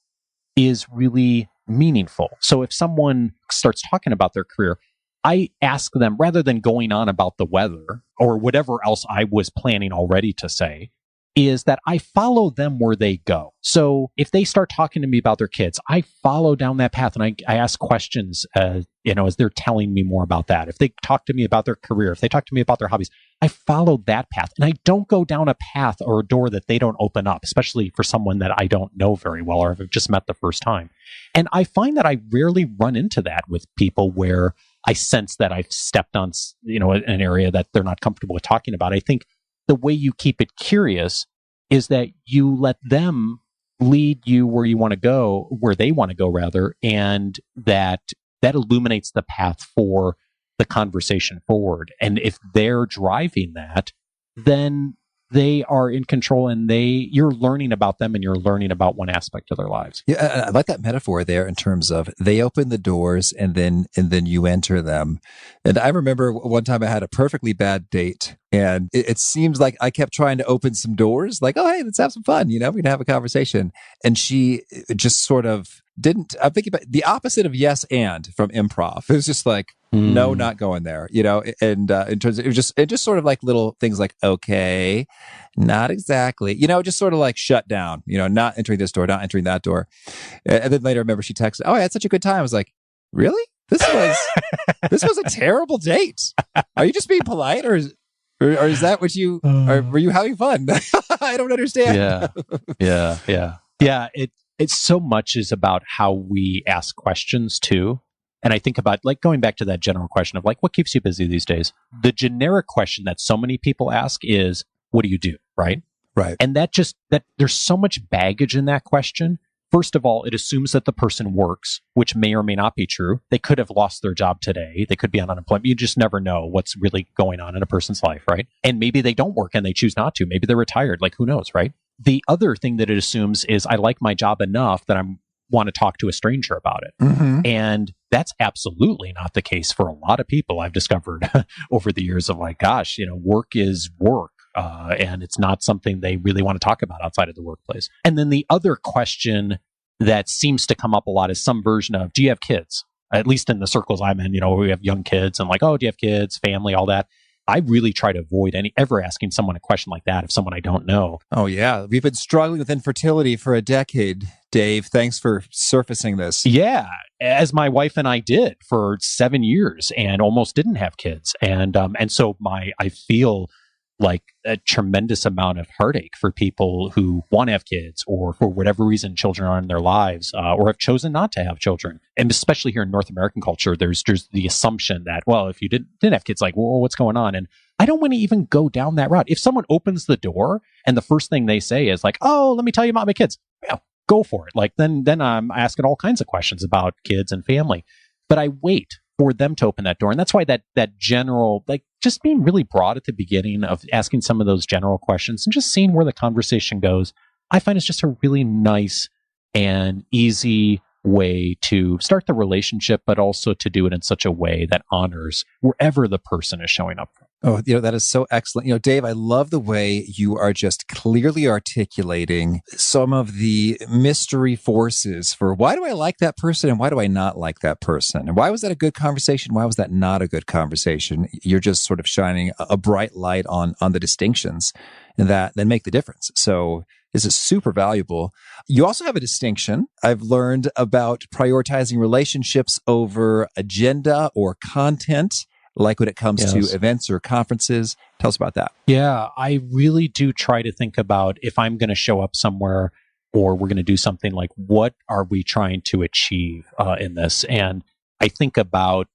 is really meaningful. So if someone starts talking about their career, I ask them, rather than going on about the weather or whatever else I was planning already to say, is that I follow them where they go. So if they start talking to me about their kids, I follow down that path and I ask questions, as they're telling me more about that. If they talk to me about their career, if they talk to me about their hobbies, I follow that path. And I don't go down a path or a door that they don't open up, especially for someone that I don't know very well or have just met the first time. And I find that I rarely run into that with people where I sense that I've stepped on, an area that they're not comfortable with talking about. I think the way you keep it curious is that you let them lead you where you want to go, where they want to go rather, and that illuminates the path for the conversation forward. And if they're driving that, then they are in control, and you're learning about them, and you're learning about one aspect of their lives. Yeah, I like that metaphor there in terms of they open the doors and then you enter them. And I remember one time I had a perfectly bad date, and it seems like I kept trying to open some doors, like, oh, hey, let's have some fun, we can have a conversation. And she just sort of didn't. I'm thinking about the opposite of yes and from improv. It was just like, no, not going there, and in terms of, it just sort of like little things like, okay, not exactly, just sort of like shut down, not entering this door, not entering that door. And then later, I remember she texted, oh, I had such a good time. I was like, really? This was a terrible date. Are you just being polite, or is that what you, or were you having fun? I don't understand. Yeah. It's so much is about how we ask questions too. And I think about, like, going back to that general question of, like, what keeps you busy these days? The generic question that so many people ask is, what do you do? Right. And that there's so much baggage in that question. First of all, it assumes that the person works, which may or may not be true. They could have lost their job today. They could be on unemployment. You just never know what's really going on in a person's life, right? And maybe they don't work and they choose not to. Maybe they're retired. Like, who knows, right? The other thing that it assumes is, I like my job enough that I want to talk to a stranger about it. Mm-hmm. And that's absolutely not the case for a lot of people, I've discovered over the years of, like, gosh, work is work. And it's not something they really want to talk about outside of the workplace. And then the other question that seems to come up a lot is some version of, do you have kids? At least in the circles I'm in, we have young kids, and like, oh, do you have kids, family, all that. I really try to avoid ever asking someone a question like that of someone I don't know. Oh, yeah. We've been struggling with infertility for a decade, Dave. Thanks for surfacing this. Yeah, as my wife and I did for 7 years and almost didn't have kids. And so I feel like a tremendous amount of heartache for people who want to have kids, or for whatever reason children are in their lives, or have chosen not to have children. And especially here in North American culture, there's the assumption that, well, if you didn't have kids, like, well, what's going on? And I don't want to even go down that route. If someone opens the door and the first thing they say is like, oh, let me tell you about my kids, yeah, go for it. Like, then I'm asking all kinds of questions about kids and family. But I wait for them to open that door. And that's why that general, like, just being really broad at the beginning of asking some of those general questions and just seeing where the conversation goes, I find it's just a really nice and easy way to start the relationship, but also to do it in such a way that honors wherever the person is showing up from. Oh, that is so excellent. Dave, I love the way you are just clearly articulating some of the mystery forces for why do I like that person and why do I not like that person? And why was that a good conversation? Why was that not a good conversation? You're just sort of shining a bright light on the distinctions that then make the difference. So this is super valuable. You also have a distinction I've learned about prioritizing relationships over agenda or content, like when it comes to events or conferences. Tell us about that. Yeah, I really do try to think about, if I'm going to show up somewhere or we're going to do something, like, what are we trying to achieve in this? And I think about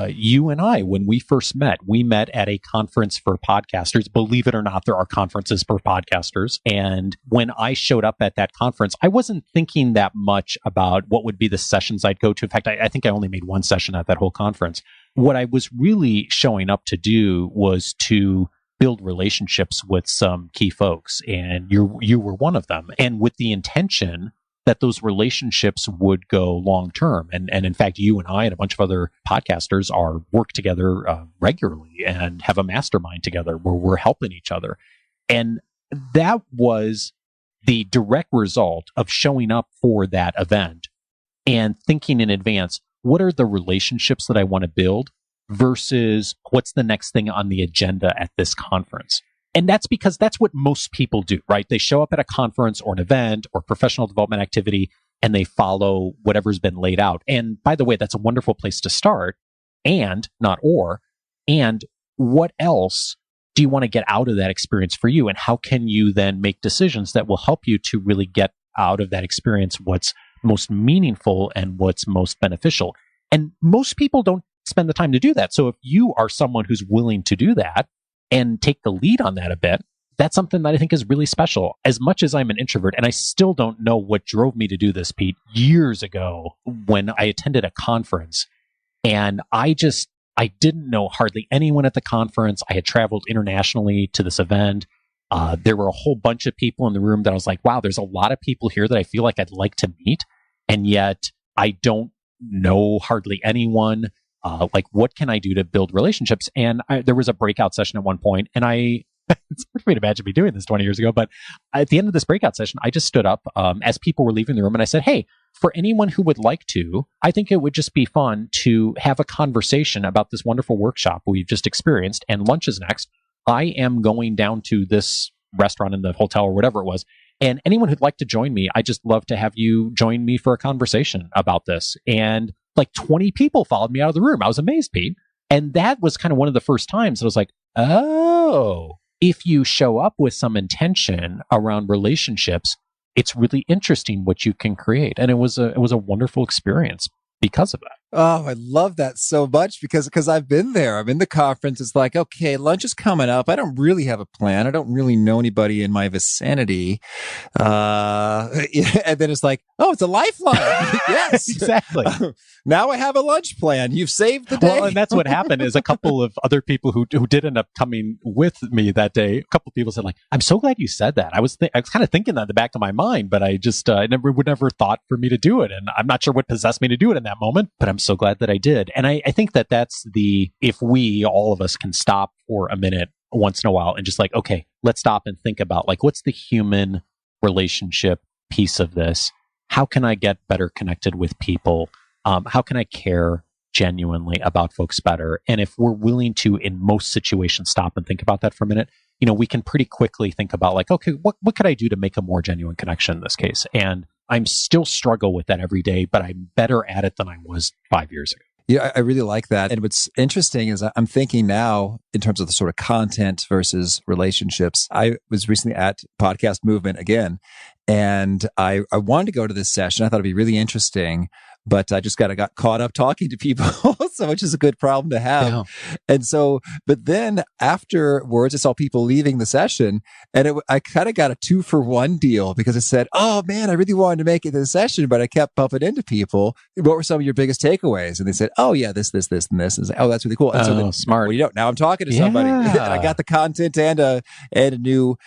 you and I, when we first met, we met at a conference for podcasters. Believe it or not, there are conferences for podcasters. And when I showed up at that conference, I wasn't thinking that much about what would be the sessions I'd go to. In fact, I think I only made one session at that whole conference. What I was really showing up to do was to build relationships with some key folks. And you were one of them. And with the intention that those relationships would go long term. And in fact, you and I and a bunch of other podcasters work together regularly and have a mastermind together where we're helping each other. And that was the direct result of showing up for that event and thinking in advance, what are the relationships that I want to build versus what's the next thing on the agenda at this conference? And that's because that's what most people do, right? They show up at a conference or an event or professional development activity and they follow whatever's been laid out. And by the way, that's a wonderful place to start. And what else do you want to get out of that experience for you? And how can you then make decisions that will help you to really get out of that experience what's most meaningful and what's most beneficial? And most people don't spend the time to do that. So if you are someone who's willing to do that and take the lead on that a bit, that's something that I think is really special. As much as I'm an introvert, and I still don't know what drove me to do this, Pete, years ago when I attended a conference, and I I didn't know hardly anyone at the conference. I had traveled internationally to this event. There were a whole bunch of people in the room that I was like, wow, there's a lot of people here that I feel like I'd like to meet. And yet I don't know hardly anyone. Like, what can I do to build relationships? And there was a breakout session at one point, and it's hard for me to imagine me doing this 20 years ago, but at the end of this breakout session, I just stood up as people were leaving the room and I said, hey, for anyone who would like to, I think it would just be fun to have a conversation about this wonderful workshop we've just experienced, and lunch is next. I am going down to this restaurant in the hotel or whatever it was, and anyone who'd like to join me, I just love to have you join me for a conversation about this. And like 20 people followed me out of the room. I was amazed, Pete. And that was kind of one of the first times that I was like, oh, if you show up with some intention around relationships, it's really interesting what you can create. And it was a wonderful experience because of that. Oh, I love that so much because I've been there. I'm in the conference. It's like, okay, lunch is coming up. I don't really have a plan. I don't really know anybody in my vicinity. And then it's like, oh, it's a lifeline. Yes, exactly. Now I have a lunch plan. You've saved the day. Well, and that's what happened is a couple of other people who did end up coming with me that day, a couple of people said like, I'm so glad you said that. I was kind of thinking that in the back of my mind, but I just would never thought for me to do it. And I'm not sure what possessed me to do it in that moment, but I'm so glad that I did. And I think that that's if all of us can stop for a minute once in a while and just like, okay, let's stop and think about like, what's the human relationship piece of this? How can I get better connected with people? How can I care genuinely about folks better? And if we're willing to, in most situations, stop and think about that for a minute, we can pretty quickly think about like, okay, what could I do to make a more genuine connection in this case? And I'm still struggle with that every day, but I'm better at it than I was 5 years ago. Yeah, I really like that. And what's interesting is I'm thinking now in terms of the sort of content versus relationships. I was recently at Podcast Movement again, and I wanted to go to this session. I thought it'd be really interesting, but I just got caught up talking to people, so which is a good problem to have. Yeah. And so, but then afterwards, I saw people leaving the session, and I kind of got a 2-for-1 deal because it said, "Oh man, I really wanted to make it to the session, but I kept bumping into people. What were some of your biggest takeaways?" And they said, "Oh yeah, this, and this." And oh, that's really cool. And so then, smart. Well, now I'm talking to somebody, and I got the content and a new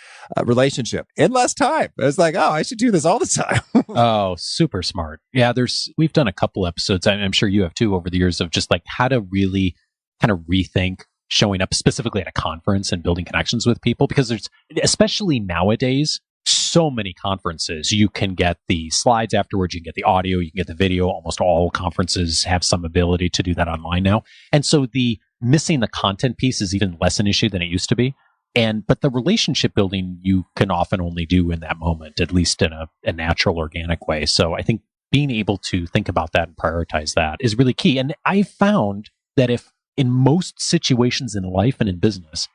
relationship in less time. I was like, oh, I should do this all the time. Oh, super smart. Yeah, we've done a couple episodes, I'm sure you have too, over the years of just like how to really kind of rethink showing up specifically at a conference and building connections with people, because there's, especially nowadays, so many conferences. You can get the slides afterwards, you can get the audio, you can get the video. Almost all conferences have some ability to do that online now. And so the missing the content piece is even less an issue than it used to be. But the relationship building you can often only do in that moment, at least in a natural, organic way. So I think being able to think about that and prioritize that is really key. And I found that if in most situations in life and in business,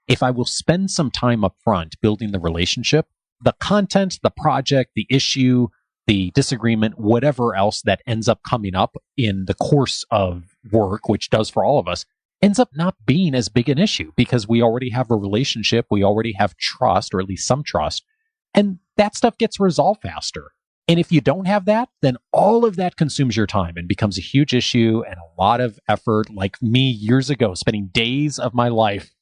if I will spend some time up front building the relationship, the content, the project, the issue, the disagreement, whatever else that ends up coming up in the course of work, which does for all of us, ends up not being as big an issue because we already have a relationship, we already have trust, or at least some trust, and that stuff gets resolved faster. And if you don't have that, then all of that consumes your time and becomes a huge issue and a lot of effort, like me years ago, spending days of my life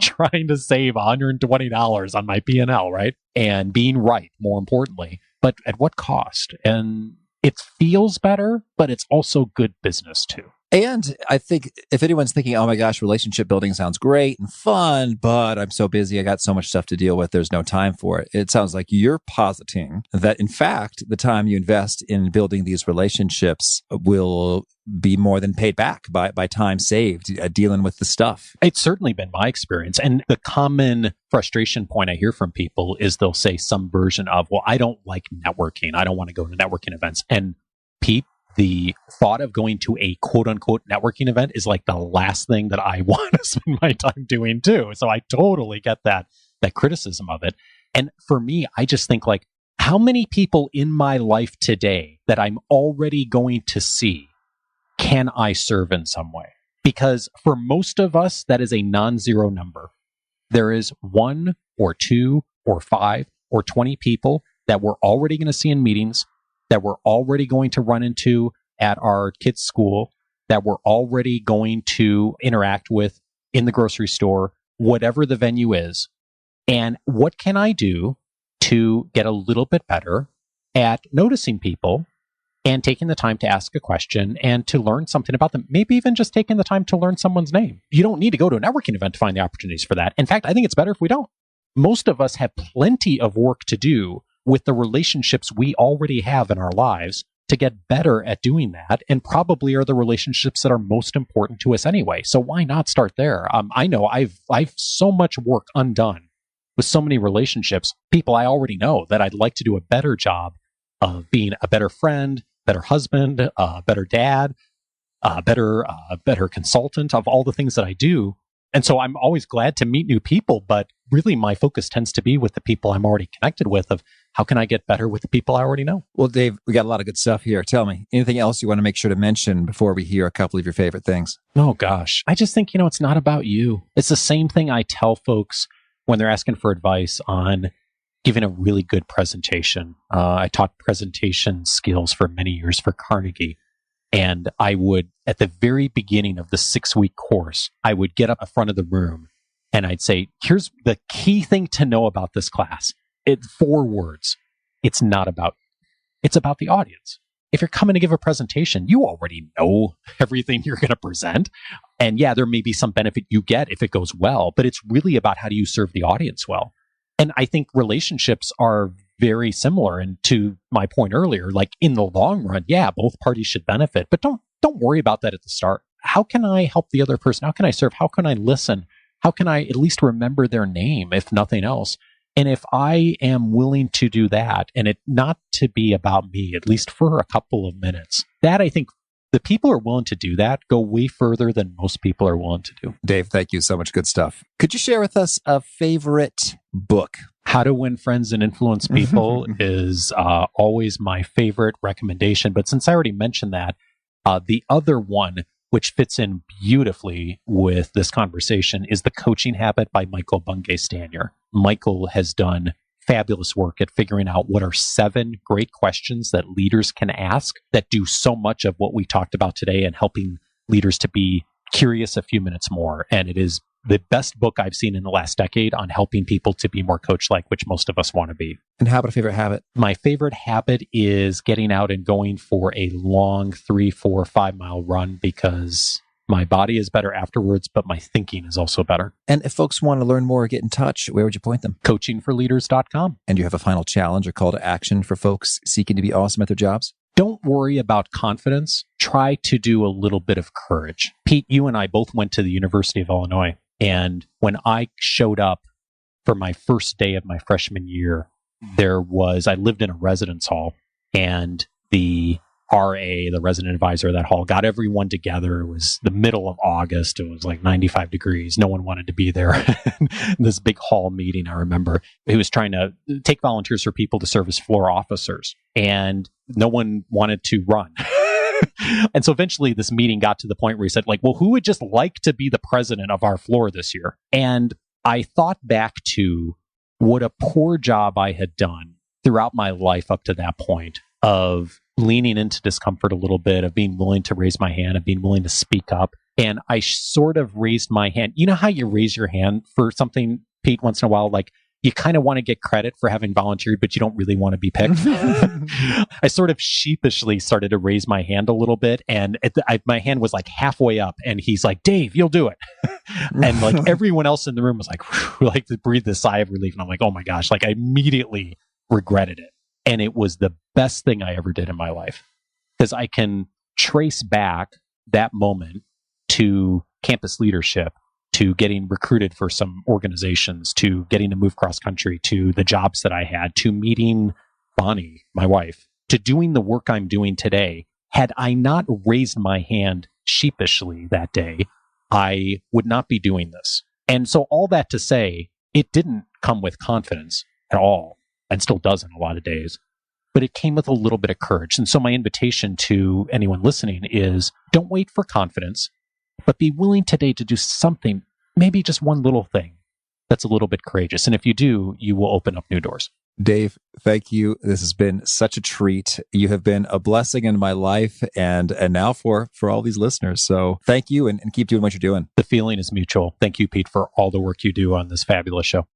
trying to save $120 on my P&L, right? And being right, more importantly, but at what cost? And it feels better, but it's also good business too. And I think if anyone's thinking, oh my gosh, relationship building sounds great and fun, but I'm so busy, I got so much stuff to deal with, there's no time for it. It sounds like you're positing that, in fact, the time you invest in building these relationships will be more than paid back by time saved dealing with the stuff. It's certainly been my experience. And the common frustration point I hear from people is they'll say some version of, well, I don't like networking. I don't want to go to networking events. And Pete, the thought of going to a quote unquote networking event is like the last thing that I want to spend my time doing too. So I totally get that criticism of it. And for me, I just think like, how many people in my life today that I'm already going to see can I serve in some way? Because for most of us, that is a non-zero number. There is 1 or 2 or 5 or 20 people that we're already going to see in meetings, that we're already going to run into at our kids' school, that we're already going to interact with in the grocery store, whatever the venue is? And what can I do to get a little bit better at noticing people and taking the time to ask a question and to learn something about them? Maybe even just taking the time to learn someone's name. You don't need to go to a networking event to find the opportunities for that. In fact, I think it's better if we don't. Most of us have plenty of work to do with the relationships we already have in our lives to get better at doing that, and probably are the relationships that are most important to us anyway. So why not start there? I know I've so much work undone with so many relationships, people I already know that I'd like to do a better job of being a better friend, better husband, better dad, better consultant of all the things that I do. And so I'm always glad to meet new people, but really my focus tends to be with the people I'm already connected with, of how can I get better with the people I already know? Well, Dave, we got a lot of good stuff here. Tell me, anything else you want to make sure to mention before we hear a couple of your favorite things? Oh gosh, I just think, it's not about you. It's the same thing I tell folks when they're asking for advice on giving a really good presentation. I taught presentation skills for many years for Carnegie. And I would, at the very beginning of the 6-week course, I would get up in front of the room and I'd say, here's the key thing to know about this class. It's 4 words. It's not about, it's about the audience. If you're coming to give a presentation, you already know everything you're going to present. And yeah, there may be some benefit you get if it goes well, but it's really about how do you serve the audience well. And I think relationships are very similar. And to my point earlier, like in the long run, yeah, both parties should benefit, but don't worry about that at the start. How can I help the other person? How can I serve? How can I listen? How can I at least remember their name, if nothing else? And if I am willing to do that, and it not to be about me, at least for a couple of minutes, that I think the people who are willing to do that go way further than most people are willing to do. Dave, thank you so much. Good stuff. Could you share with us a favorite book? How to Win Friends and Influence People is always my favorite recommendation. But since I already mentioned that, the other one, which fits in beautifully with this conversation, is The Coaching Habit by Michael Bungay-Stanier. Michael has done fabulous work at figuring out what are 7 great questions that leaders can ask that do so much of what we talked about today and helping leaders to be curious a few minutes more. And it is the best book I've seen in the last decade on helping people to be more coach-like, which most of us want to be. And how about a favorite habit? My favorite habit is getting out and going for a long 3, 4, 5 mile run, because my body is better afterwards, but my thinking is also better. And if folks want to learn more or get in touch, where would you point them? Coachingforleaders.com. And you have a final challenge or call to action for folks seeking to be awesome at their jobs? Don't worry about confidence. Try to do a little bit of courage. Pete, you and I both went to the University of Illinois. And when I showed up for my first day of my freshman year, I lived in a residence hall, and the RA, the resident advisor of that hall, got everyone together. It was the middle of August. It was like 95 degrees. No one wanted to be there. This big hall meeting, I remember. He was trying to take volunteers for people to serve as floor officers, and no one wanted to run. And so eventually this meeting got to the point where he said, like, well, who would just like to be the president of our floor this year? And I thought back to what a poor job I had done throughout my life up to that point of leaning into discomfort a little bit, of being willing to raise my hand, of being willing to speak up. And I sort of raised my hand. You know how you raise your hand for something, Pete, once in a while? Like, you kind of want to get credit for having volunteered, but you don't really want to be picked. I sort of sheepishly started to raise my hand a little bit, and my hand was like halfway up, and he's like, Dave, you'll do it. And like everyone else in the room was like, whew, like to breathe this sigh of relief. And I'm like, oh my gosh, like I immediately regretted it. And it was the best thing I ever did in my life, because I can trace back that moment to campus leadership, to getting recruited for some organizations, to getting to move cross country, to the jobs that I had, to meeting Bonnie, my wife, to doing the work I'm doing today. Had I not raised my hand sheepishly that day, I would not be doing this. And so all that to say, it didn't come with confidence at all, and still doesn't a lot of days, but it came with a little bit of courage. And so my invitation to anyone listening is, don't wait for confidence, but be willing today to do something, maybe just one little thing that's a little bit courageous. And if you do, you will open up new doors. Dave, thank you. This has been such a treat. You have been a blessing in my life and now for all these listeners. So thank you and keep doing what you're doing. The feeling is mutual. Thank you, Pete, for all the work you do on this fabulous show.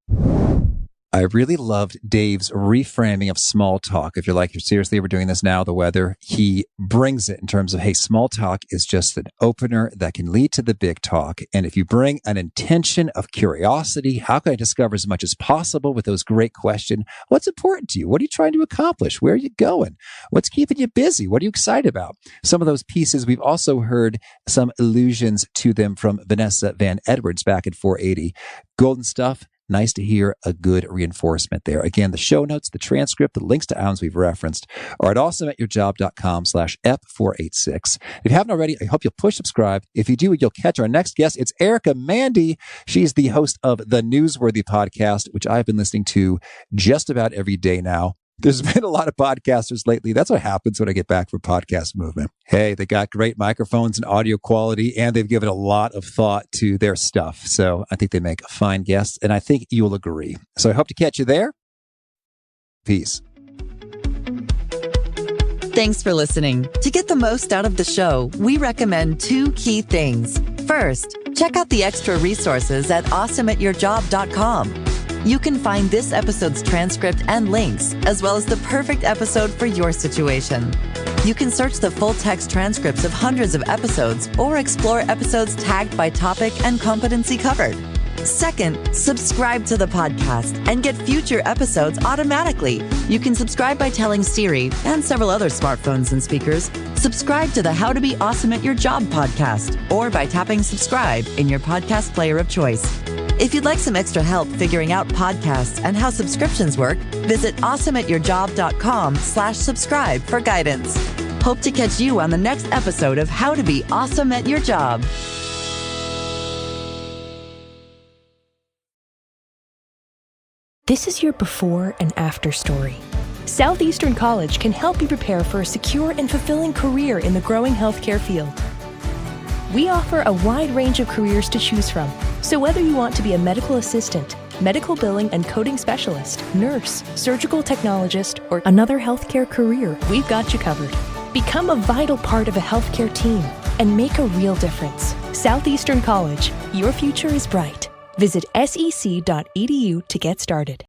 I really loved Dave's reframing of small talk. If you're like, seriously, we're doing this now, the weather, he brings it in terms of, hey, small talk is just an opener that can lead to the big talk. And if you bring an intention of curiosity, how can I discover as much as possible with those great questions? What's important to you? What are you trying to accomplish? Where are you going? What's keeping you busy? What are you excited about? Some of those pieces, we've also heard some allusions to them from Vanessa Van Edwards back at 480. Golden stuff. Nice to hear a good reinforcement there. Again, the show notes, the transcript, the links to items we've referenced are at awesomeatyourjob.com/F486. If you haven't already, I hope you'll push subscribe. If you do, you'll catch our next guest. It's Erica Mandy. She's the host of the Newsworthy podcast, which I've been listening to just about every day now. There's been a lot of podcasters lately. That's what happens when I get back from podcast movement. Hey, they got great microphones and audio quality, and they've given a lot of thought to their stuff. So I think they make fine guests, and I think you'll agree. So I hope to catch you there. Peace. Thanks for listening. To get the most out of the show, we recommend 2 key things. First, check out the extra resources at awesomeatyourjob.com. You can find this episode's transcript and links, as well as the perfect episode for your situation. You can search the full-text transcripts of hundreds of episodes or explore episodes tagged by topic and competency covered. Second, subscribe to the podcast and get future episodes automatically. You can subscribe by telling Siri and several other smartphones and speakers, subscribe to the How to Be Awesome at Your Job podcast, or by tapping subscribe in your podcast player of choice. If you'd like some extra help figuring out podcasts and how subscriptions work, visit awesomeatyourjob.com/subscribe for guidance. Hope to catch you on the next episode of How to Be Awesome at Your Job. This is your before and after story. Southeastern College can help you prepare for a secure and fulfilling career in the growing healthcare field. We offer a wide range of careers to choose from. So whether you want to be a medical assistant, medical billing and coding specialist, nurse, surgical technologist, or another healthcare career, we've got you covered. Become a vital part of a healthcare team and make a real difference. Southeastern College, your future is bright. Visit sec.edu to get started.